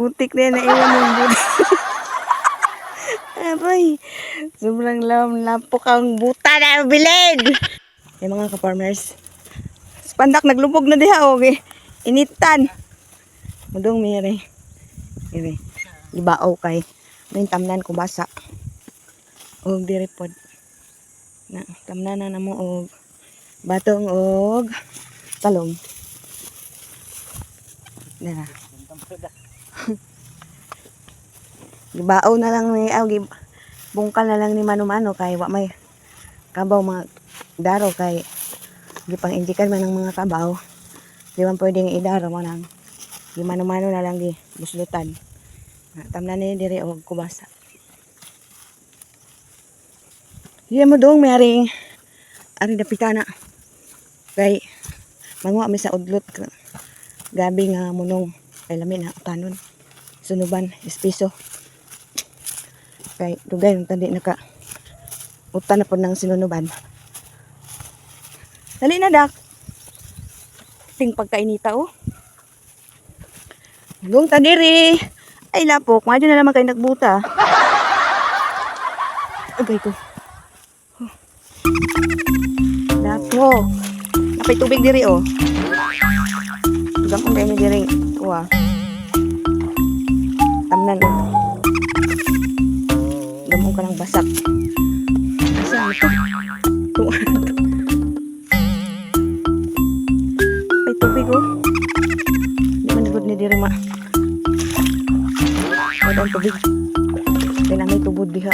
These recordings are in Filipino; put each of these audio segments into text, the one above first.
Butik na naiwan yung butik. Aray, sobrang lapok ang buta na bilid. Yung mga ka-farmers. Pandak naglubog na diha o initan. Mudong mire. Mire. Ibao kay may tamnan ko basa. Og diri pod. Na tamnan na mo og batong og talong. Dara. Gibao na lang ni bungkal na lang ni mano-mano kay wa may kabaw mga daro kay gipang injikan man ng mga kabaw. Di man pwedeng idaro mo nang gimano-mano na lang di buslutan. Tamnan ni diri og kubasa. Diyan mo dong may ari dapitana. Kay mangwa mi sa udlot gabi nga munong kay lami na utanon. Sunuban espiso. Kay dugay tandi naka utan na po ng sinunuban. Dali na dak. Ting pagkainita oh. Dong tadiri. Ay lapok, madyo na naman kayo nagbuta. Agay ko. Lapok. Napay tubig diri oh. Gamon kayo ni diri. Kuha. Tamnan oh. Gamon ka ng basak. Asa ito? May tubig oh. Di man nagod ni diri ma. Ang tubig. Kaya may tubod diha.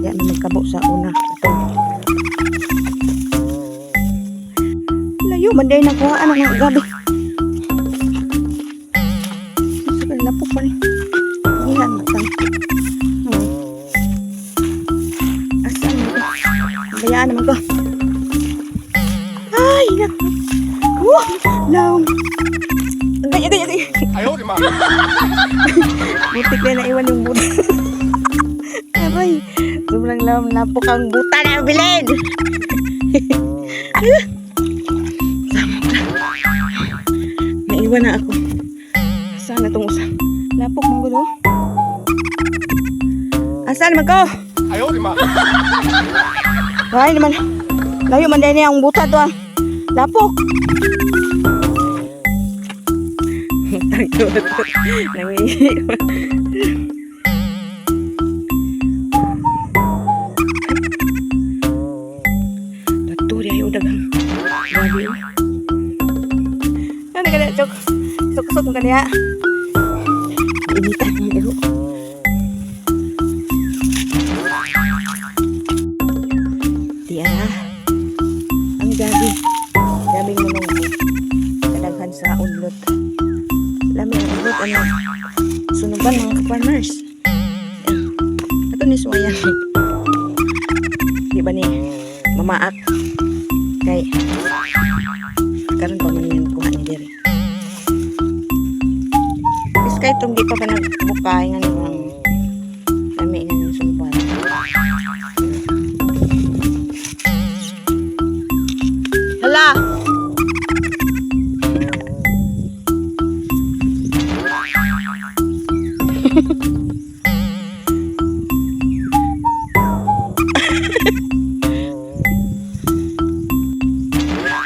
Yan na magkabo sa una. Ito. Layo, manday na kuha. Ano nga gabi? Sige, lapok pa rin. Iyan, matang. Asan mo ito? Bayaan naman ko. Ay, naku. Laong. Ganyan. Ayaw, di ma. Butik na naiwan yung buta. Aray, sobrang lapok ang buta na bilid. Naiwan na ako. Saan na itong usa? Lapok mong gulo. Asan naman ko? Ayaw, di ma. Ay naman. Layo man din ang buta to ah. Lapok. Nangiiwan. Taturi ayaw dagang. Grabe yun. Ano ka na, Chok? Sok-sok mo ka niya. Initan ng iro. Diyan na. Ang gabi. Gabing mo nung kadaghan sa udlot. Lami ang udlot. Ano? Sunuban mga ka-farmers. Ito ni Suwayan. Di ba ni mamaak? Kay karon pa man yan kuha ni diri. Is kay itong di pa ka nagbukay nga ng lami nga ng sunuban. Hala!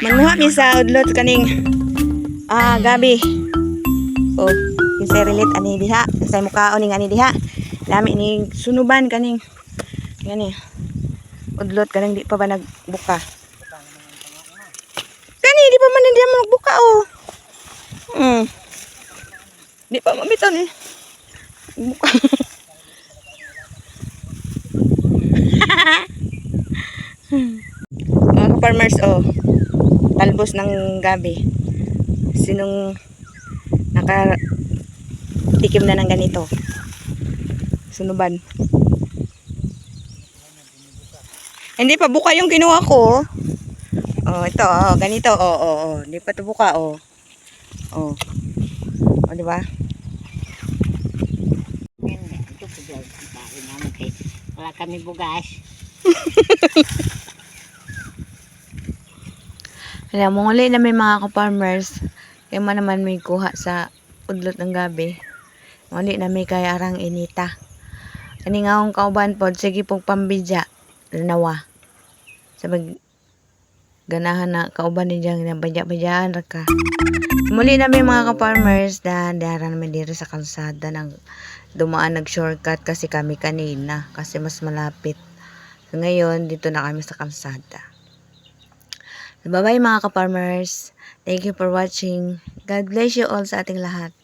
Manguha mi sa udlot kaning gabi. Oh, kinsay relate ani diha, kinsay mukaon ning ani diha. Lami ni sunuban kaning ngani. Udlot kaning di pa ba nagbuka. Kani di pa man diha magbuka oh. Di pa mamitan eh. Buka. Mga farmers oh. Talbos ng gabi. Sinong nakatikim na ng ganito? Sunuban. Hindi pa buka yung kinuha ko. Oh, ito oh, ganito oh. Hindi pa 'to buka oh. Oh. Oh, di ba? Ito po daw ang namin kay wala kami bugas. Kaya muli na may mga ka-farmers. Kaya man naman may kuha sa udlot ng gabi. Mali na may kay arang inita. Ani nga akong kauban pod, sige pong pambidya. Nawa. Sabag ganahan na kauban ni diyang nabadya-badyaan ra ka. Muli na may mga ka-farmers na dara naman dito sa kalsada ng dumaan nag-shortcut kasi kami kanina kasi mas malapit. So, ngayon, dito na kami sa kalsada. So, bye-bye mga ka-farmers. Thank you for watching. God bless you all sa ating lahat.